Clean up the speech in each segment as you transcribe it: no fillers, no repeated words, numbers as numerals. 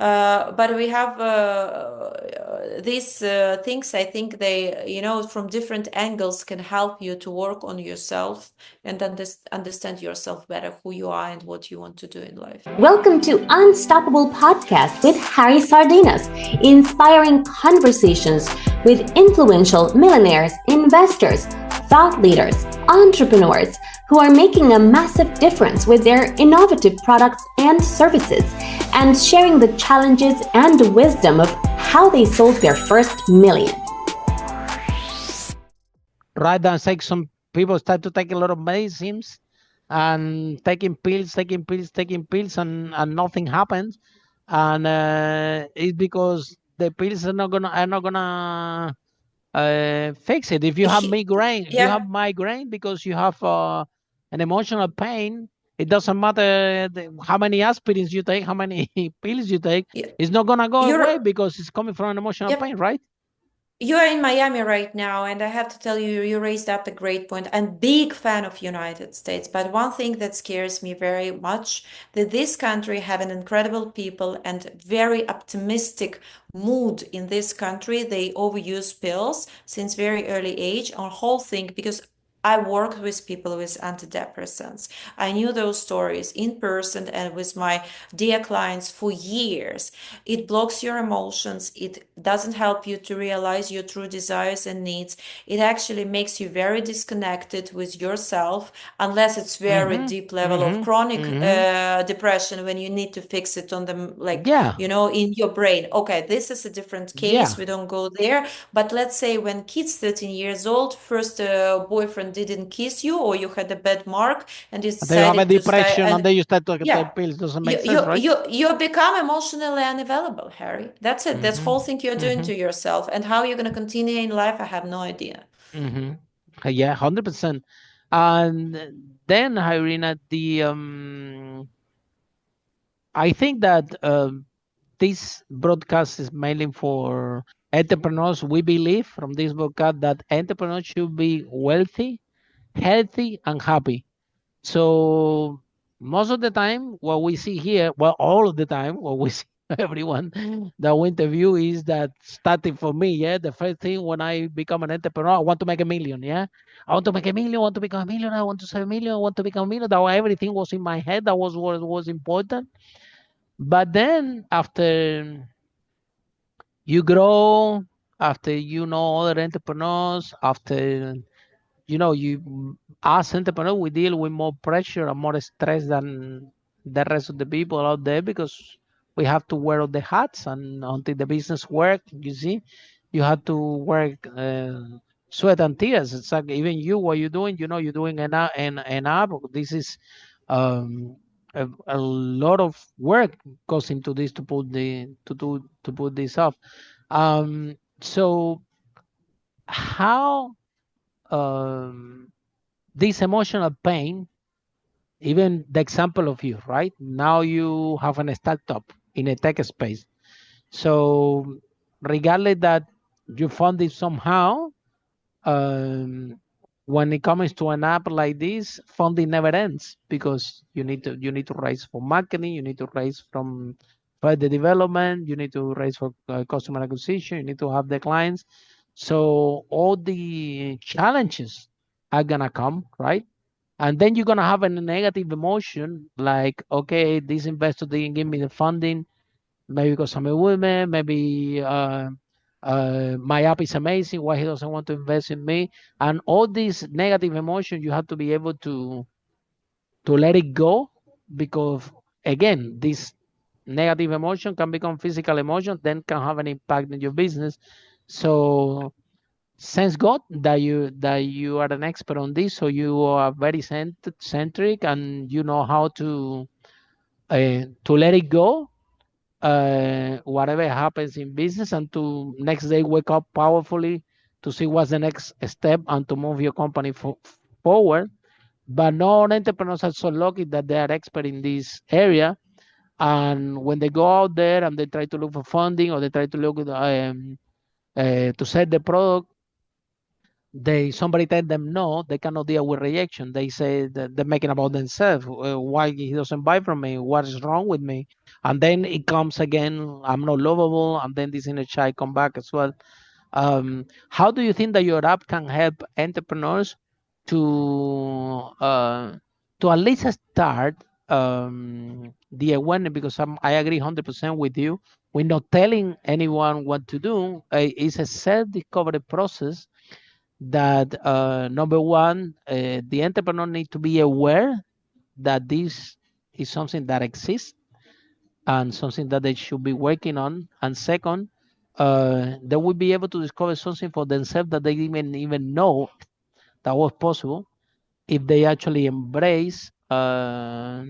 But we have these things. I think they, from different angles can help you to work on yourself and understand yourself better, who you are and what you want to do in life. Welcome to Unstoppable Podcast with Harry Sardinas, inspiring conversations with influential millionaires, investors, thought leaders, entrepreneurs who are making a massive difference with their innovative products and services, and sharing the challenges and wisdom of how they sold their first million. Right, and like some people start to take a lot of medicines and taking pills, and nothing happens, and it's because the pills are not gonna fix it. If you have migraine, because you have an emotional pain, it doesn't matter how many aspirins you take, how many pills you take. It's not gonna go away because it's coming from an emotional pain, right? You are in Miami right now, and I have to tell you, you raised up a great point. I'm big fan of United States, but one thing that scares me very much, that this country have an incredible people and very optimistic mood in this country. They overuse pills since very early age on whole thing, because I worked with people with antidepressants. I knew those stories in person and with my dear clients for years. It blocks your emotions. It doesn't help you to realize your true desires and needs. It actually makes you very disconnected with yourself, unless it's very deep level of chronic depression, when you need to fix it on the, in your brain. Okay, this is a different case. We don't go there. But let's say when kids 13 years old, first boyfriend didn't kiss you, or you had a bad mark and you decided you have a depression to stay, and then you start to take pills. Doesn't make sense, right? You become emotionally unavailable, Harry. That's it. That's whole thing you're doing to yourself. And how you're going to continue in life, I have no idea. Yeah, 100%. And then, Iryna, I think that this broadcast is mainly for entrepreneurs. We believe from this broadcast that entrepreneurs should be wealthy, healthy, and happy. So most of the time, what we see here, well, all of the time, what we see everyone that we interview is that starting for me, yeah, the first thing when I become an entrepreneur, I want to make a million, yeah. I want to make a million, I want to become a million, I want to save a million, I want to become a million. That everything was in my head. That was what was important. But then after you grow, after you know other entrepreneurs, after you as entrepreneur, we deal with more pressure and more stress than the rest of the people out there, because we have to wear all the hats, and until the business work, you see, you have to work sweat and tears. It's like even you, what you're doing, you're doing an app. This is um, a lot of work goes into this to put to put this off. So how this emotional pain, even the example of you, right? Now you have a startup in a tech space. So regardless that you fund it somehow, um, when it comes to an app like this, funding never ends, because you need to raise for marketing, you need to raise from further development, you need to raise for customer acquisition, you need to have the clients. So all the challenges are gonna come, right? And then you're gonna have a negative emotion, like, okay, this investor didn't give me the funding, maybe because I'm a woman, maybe my app is amazing, why he doesn't want to invest in me? And all these negative emotions, you have to be able to let it go, because again, this negative emotion can become physical emotion, then can have an impact in your business. So thanks God that you are an expert on this, so you are very centric, and you know how to let it go, whatever happens in business, and to next day wake up powerfully to see what's the next step and to move your company forward. But no entrepreneurs are so lucky that they are expert in this area, and when they go out there and they try to look for funding, or they try to look to sell the product, somebody tell them no, they cannot deal with rejection. They say that they're making about themselves. Why he doesn't buy from me? What is wrong with me? And then it comes again, I'm not lovable, and then this inner child come back as well. How do you think that your app can help entrepreneurs to to at least start the awareness? Because I agree 100% with you. We're not telling anyone what to do. It's a self-discovery process that number one, the entrepreneur need to be aware that this is something that exists and something that they should be working on. And second, they will be able to discover something for themselves that they didn't even know that was possible if they actually embrace a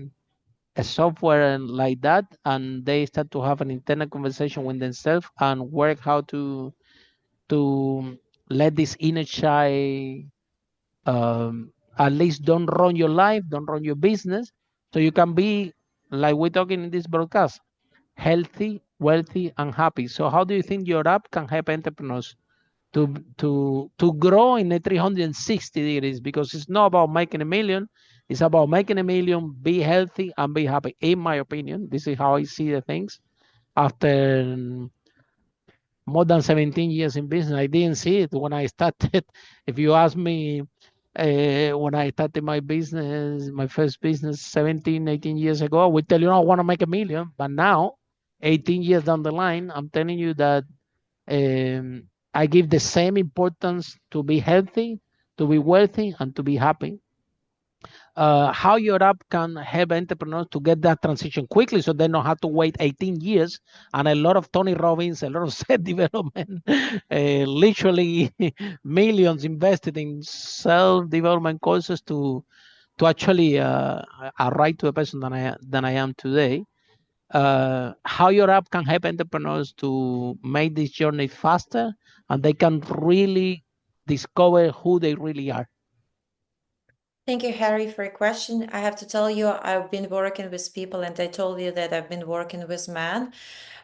software like that, and they start to have an internal conversation with themselves and work how to let this inner child at least don't run your life, don't run your business, so you can be like we're talking in this broadcast, healthy, wealthy, and happy. So how do you think your app can help entrepreneurs to grow in a 360 degrees? Because it's not about making a million, it's about making a million, be healthy, and be happy. In my opinion, this is how I see the things. After more than 17 years in business, I didn't see it when I started. If you ask me, when I started my business, my first business 17, 18 years ago, I would tell you, "No, I want to make a million." But now, 18 years down the line, I'm telling you that um, I give the same importance to be healthy, to be wealthy, and to be happy. How your app can help entrepreneurs to get that transition quickly so they don't have to wait 18 years and a lot of Tony Robbins, a lot of self development, literally millions invested in self development courses to actually arrive to a person than I am today. How your app can help entrepreneurs to make this journey faster and they can really discover who they really are. Thank you, Harry, for your question. I have to tell you, I've been working with people, and I told you that I've been working with men.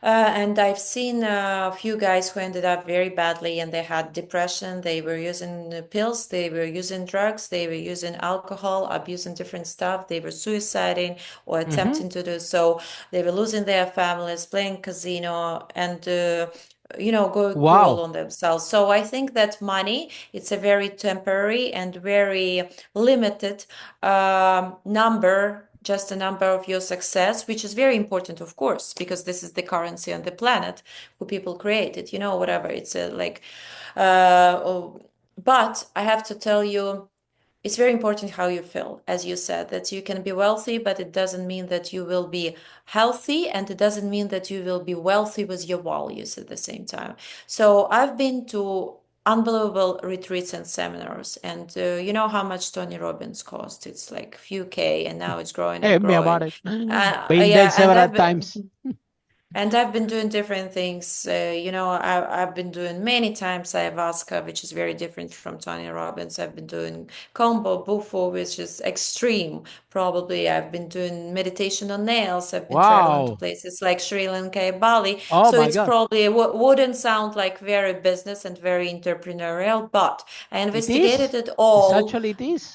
And I've seen a few guys who ended up very badly, and they had depression. They were using pills, they were using drugs, they were using alcohol, abusing different stuff. They were suiciding or Mm-hmm. attempting to do so. They were losing their families, playing casino, and going cruel Wow. on themselves. So I think that money, it's a very temporary and very limited number, just a number of your success, which is very important, of course, because this is the currency on the planet who people created, whatever. It's like, but I have to tell you, it's very important how you feel, as you said, that you can be wealthy, but it doesn't mean that you will be healthy, and it doesn't mean that you will be wealthy with your values at the same time. So I've been to unbelievable retreats and seminars, and you know how much Tony Robbins cost? It's like few K, and now it's growing Tell and me about growing. it. Been there Yeah, several times. and I've been doing different things. I've been doing many times ayahuasca, which is very different from Tony Robbins. I've been doing combo bufo, which is extreme. Probably I've been doing meditation on nails. I've been traveling to Wow. places like Sri Lanka, Bali. Oh So my it's God. probably wouldn't sound like very business and very entrepreneurial, but I It investigated is. it It's all. actually it is.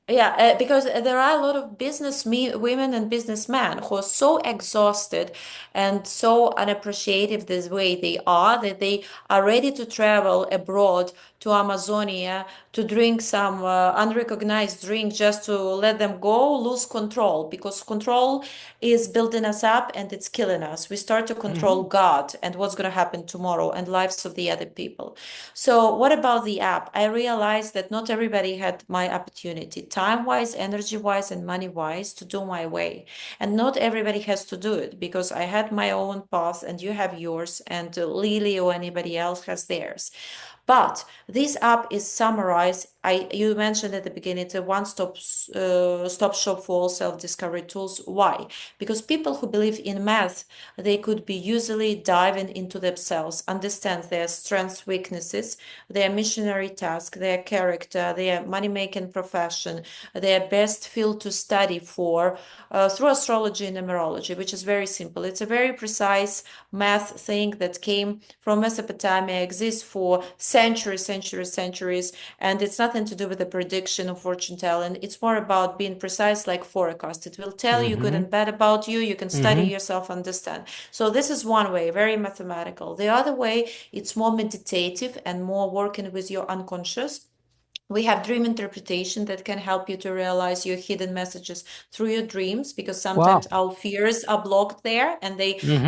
Yeah, because there are a lot of business women and businessmen who are so exhausted and so unappreciative this way they are, that they are ready to travel abroad to Amazonia to drink some unrecognized drink just to let them go, lose control, because control is building us up and it's killing us. We start to control Hmm. God and what's going to happen tomorrow and lives of the other people. So, what about the app? I realized that not everybody had my opportunity, time wise, energy wise, and money wise, to do my way. And not everybody has to do it, because I had my own path and you have yours, and Lily or anybody else has theirs. But this app is summarized. You mentioned at the beginning, it's a stop shop for all self-discovery tools. Why? Because people who believe in math, they could be usually diving into themselves, understand their strengths, weaknesses, their missionary task, their character, their money-making profession, their best field to study for, through astrology and numerology, which is very simple. It's a very precise math thing that came from Mesopotamia, exists for centuries, centuries, centuries, and it's not nothing to do with the prediction of fortune telling. It's more about being precise, like forecast. It will tell you good and bad about you. You can study yourself, understand. So this is one way, very mathematical. The other way, it's more meditative and more working with your unconscious. We have dream interpretation that can help you to realize your hidden messages through your dreams, because Wow. sometimes our fears are blocked there and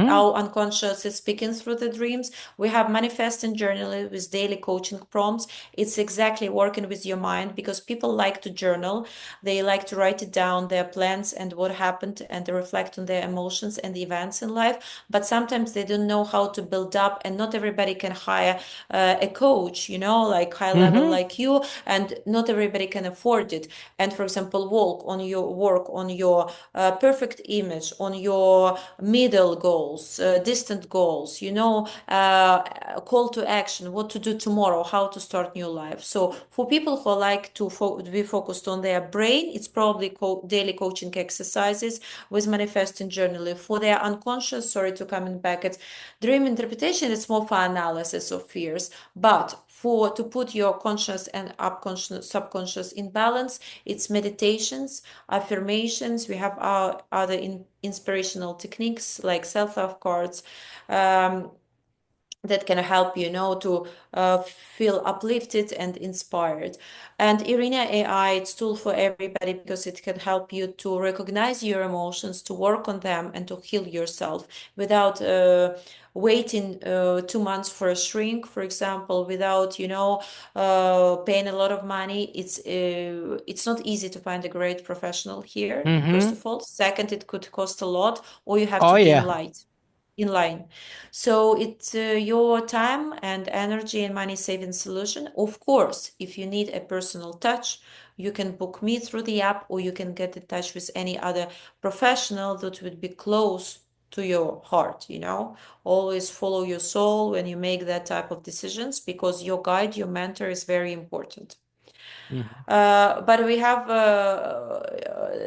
our unconscious is speaking through the dreams. We have manifesting journaling with daily coaching prompts. It's exactly working with your mind, because people like to journal. They like to write it down, their plans and what happened, and they reflect on their emotions and the events in life. But sometimes they don't know how to build up, and not everybody can hire a coach, like high level like you, and not everybody can afford it. And for example, work on your perfect image, on your middle goals, distant goals, call to action, what to do tomorrow, how to start new life. So for people who like to be focused on their brain, it's probably daily coaching exercises with manifesting journaling. For their unconscious, sorry to coming back, it's dream interpretation. It's more for analysis of fears. But to put your conscious and subconscious in balance, it's meditations, affirmations. We have our other inspirational techniques like self-love cards, that can help to feel uplifted and inspired. And Iryna AI, it's tool for everybody, because it can help you to recognize your emotions, to work on them, and to heal yourself without waiting 2 months for a shrink, for example, without paying a lot of money. It's not easy to find a great professional here, first of all. Second, it could cost a lot, or you have Oh to be yeah. in line. So it's your time and energy and money saving solution. Of course, if you need a personal touch, you can book me through the app, or you can get in touch with any other professional that would be close to your heart. Always follow your soul when you make that type of decisions, because your guide, your mentor, is very important. But we have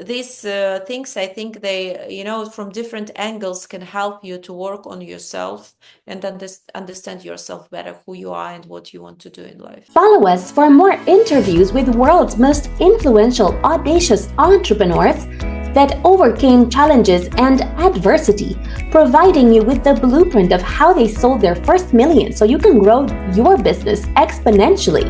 these things. I think they, from different angles, can help you to work on yourself and understand yourself better, who you are and what you want to do in life. Follow us for more interviews with world's most influential, audacious entrepreneurs that overcame challenges and adversity, providing you with the blueprint of how they sold their first million so you can grow your business exponentially.